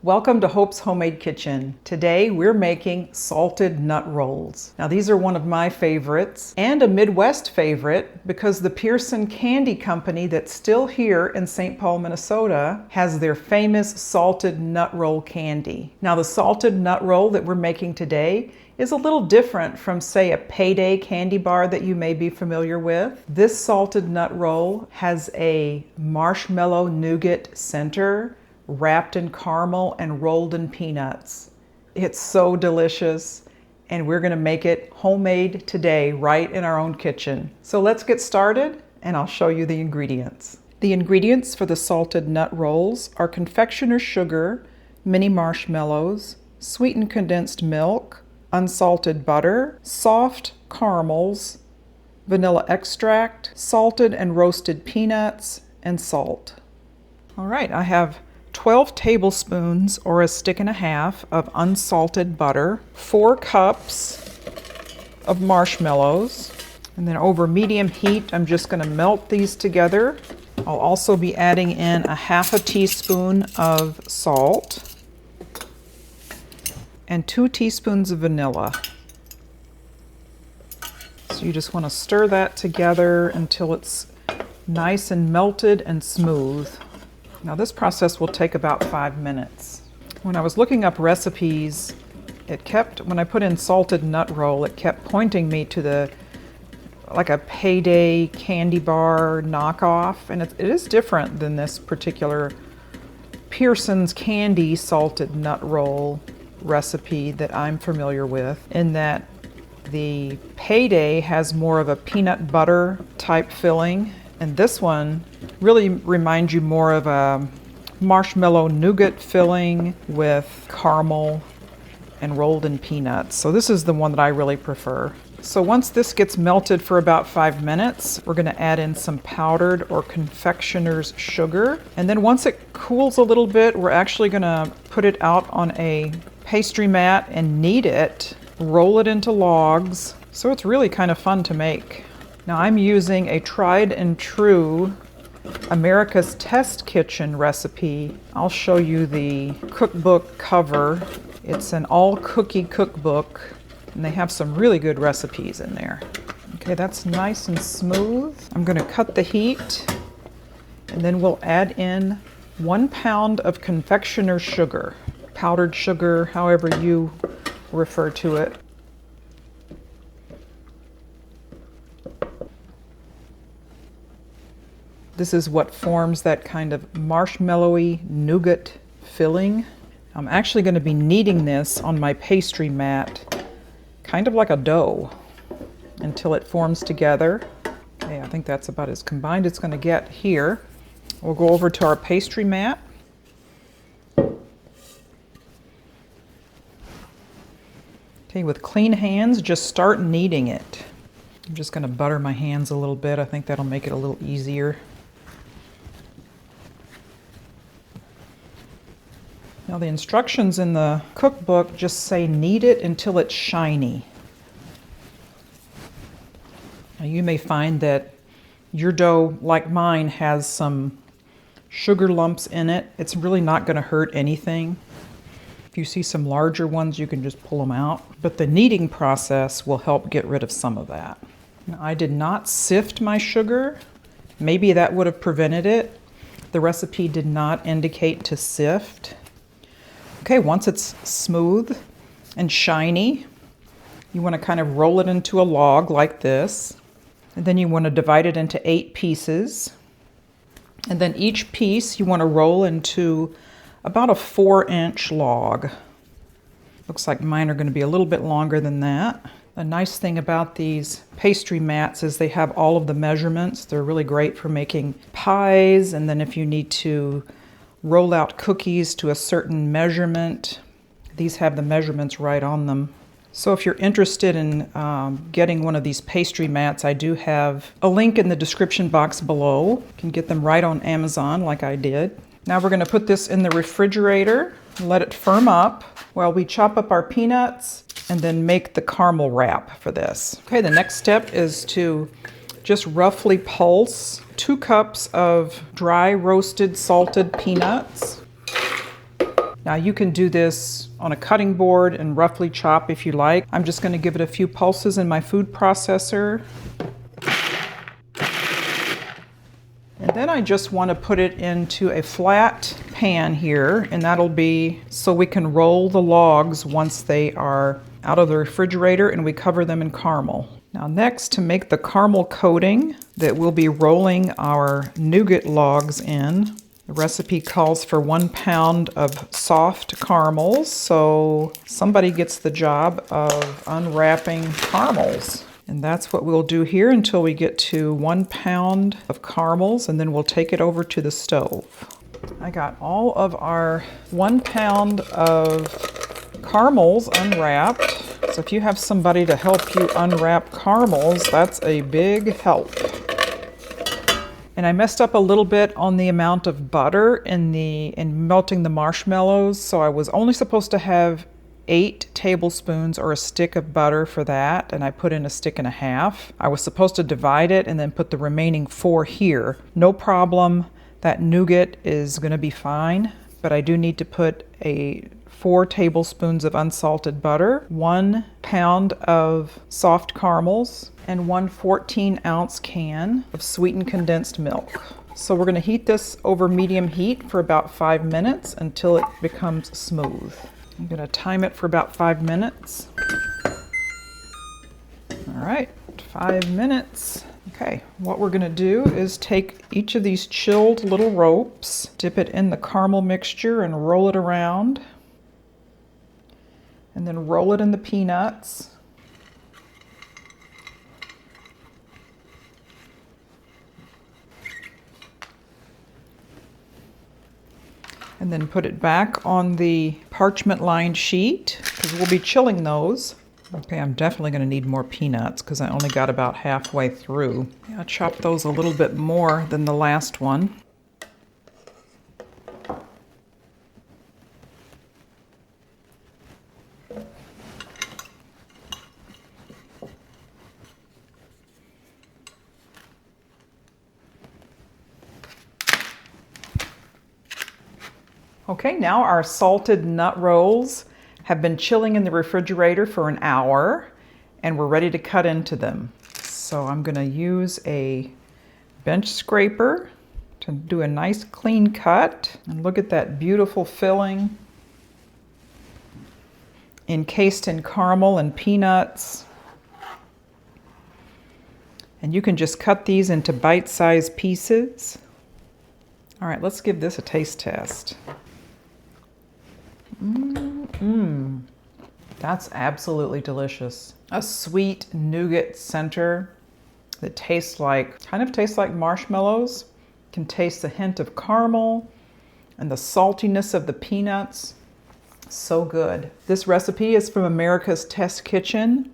Welcome to Hope's Homemade Kitchen. Today we're making salted nut rolls. Now these are one of my favorites and a Midwest favorite because the Pearson Candy Company that's still here in St. Paul, Minnesota has their famous salted nut roll candy. Now the salted nut roll that we're making today is a little different from, say, a Payday candy bar that you may be familiar with. This salted nut roll has a marshmallow nougat center wrapped in caramel and rolled in peanuts. It's so delicious, and we're gonna make it homemade today right in our own kitchen. So let's get started and I'll show you the ingredients. The ingredients for the salted nut rolls are confectioner sugar, mini marshmallows, sweetened condensed milk, unsalted butter, soft caramels, vanilla extract, salted and roasted peanuts, and salt. All right, I have 12 tablespoons or a stick and a half of unsalted butter, 4 cups of marshmallows, and then over medium heat I'm just going to melt these together. I'll also be adding in a half a teaspoon of salt and 2 teaspoons of vanilla. So you just want to stir that together until it's nice and melted and smooth. Now this process will take about 5 minutes. When I was looking up recipes, when I put in salted nut roll, it kept pointing me to like a Payday candy bar knockoff, and it is different than this particular Pearson's Candy salted nut roll recipe that I'm familiar with, in that the Payday has more of a peanut butter type filling, and this one really reminds you more of a marshmallow nougat filling with caramel and rolled in peanuts. So this is the one that I really prefer. So once this gets melted for about 5 minutes, we're going to add in some powdered or confectioner's sugar. And then once it cools a little bit, we're actually going to put it out on a pastry mat and knead it, roll it into logs. So it's really kind of fun to make. Now I'm using a tried and true America's Test Kitchen recipe. I'll show you the cookbook cover. It's an all cookie cookbook, and they have some really good recipes in there. Okay, that's nice and smooth. I'm going to cut the heat, and then we'll add in 1 pound of confectioner sugar, powdered sugar, however you refer to it. This is what forms that kind of marshmallowy nougat filling. I'm actually going to be kneading this on my pastry mat, kind of like a dough, until it forms together. Okay, I think that's about as combined it's going to get here. We'll go over to our pastry mat. Okay, with clean hands, just start kneading it. I'm just going to butter my hands a little bit. I think that'll make it a little easier. Now the instructions in the cookbook just say knead it until it's shiny. Now you may find that your dough, like mine, has some sugar lumps in it. It's really not going to hurt anything. If you see some larger ones, you can just pull them out. But the kneading process will help get rid of some of that. Now, I did not sift my sugar. Maybe that would have prevented it. The recipe did not indicate to sift. Okay, once it's smooth and shiny, you want to kind of roll it into a log like this. And then you want to divide it into 8 pieces. And then each piece you want to roll into about a 4-inch log. Looks like mine are going to be a little bit longer than that. The nice thing about these pastry mats is they have all of the measurements. They're really great for making pies, and then if you need to roll out cookies to a certain measurement, these have the measurements right on them. So if you're interested in getting one of these pastry mats, I do have a link in the description box below. You can get them right on Amazon like I did. Now we're going to put this in the refrigerator and let it firm up while we chop up our peanuts and then make the caramel wrap for this. Okay, the next step is to just roughly pulse 2 cups of dry roasted salted peanuts. Now you can do this on a cutting board and roughly chop if you like. I'm just going to give it a few pulses in my food processor. And then I just want to put it into a flat pan here, and that'll be so we can roll the logs once they are out of the refrigerator and we cover them in caramel. Now next, to make the caramel coating that we'll be rolling our nougat logs in, the recipe calls for 1 pound of soft caramels, so somebody gets the job of unwrapping caramels. And that's what we'll do here until we get to 1 pound of caramels, and then we'll take it over to the stove. I got all of our 1 pound of caramels unwrapped. So if you have somebody to help you unwrap caramels, that's a big help. And I messed up a little bit on the amount of butter in melting the marshmallows, so I was only supposed to have 8 tablespoons or a stick of butter for that, and I put in a stick and a half. I was supposed to divide it and then put the remaining 4 here. No problem, that nougat is going to be fine, but I do need to put 4 tablespoons of unsalted butter, 1 pound of soft caramels, and 1 14-ounce can of sweetened condensed milk. So we're going to heat this over medium heat for about 5 minutes until it becomes smooth. I'm going to time it for about 5 minutes. All right, 5 minutes. Okay, what we're going to do is take each of these chilled little ropes, dip it in the caramel mixture and roll it around, and then roll it in the peanuts. And then put it back on the parchment lined sheet because we'll be chilling those. Okay, I'm definitely going to need more peanuts because I only got about halfway through. I'll chop those a little bit more than the last one. Okay, now our salted nut rolls have been chilling in the refrigerator for an hour and we're ready to cut into them. So I'm going to use a bench scraper to do a nice clean cut. And look at that beautiful filling encased in caramel and peanuts. And you can just cut these into bite-sized pieces. All right, let's give this a taste test. That's absolutely delicious. A sweet nougat center that kind of tastes like marshmallows. Can taste the hint of caramel and the saltiness of the peanuts. So good. This recipe is from America's Test Kitchen,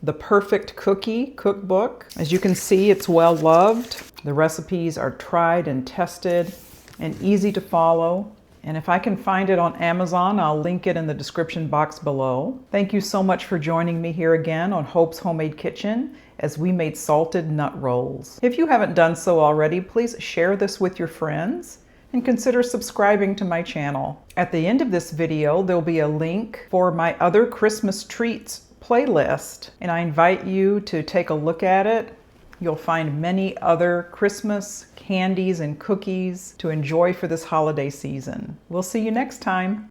the Perfect Cookie Cookbook. As you can see, it's well loved. The recipes are tried and tested and easy to follow. And if I can find it on Amazon, I'll link it in the description box below. Thank you so much for joining me here again on Hope's Homemade Kitchen as we made salted nut rolls. If you haven't done so already, please share this with your friends and consider subscribing to my channel. At the end of this video, there'll be a link for my other Christmas treats playlist, and I invite you to take a look at it. You'll find many other Christmas candies and cookies to enjoy for this holiday season. We'll see you next time.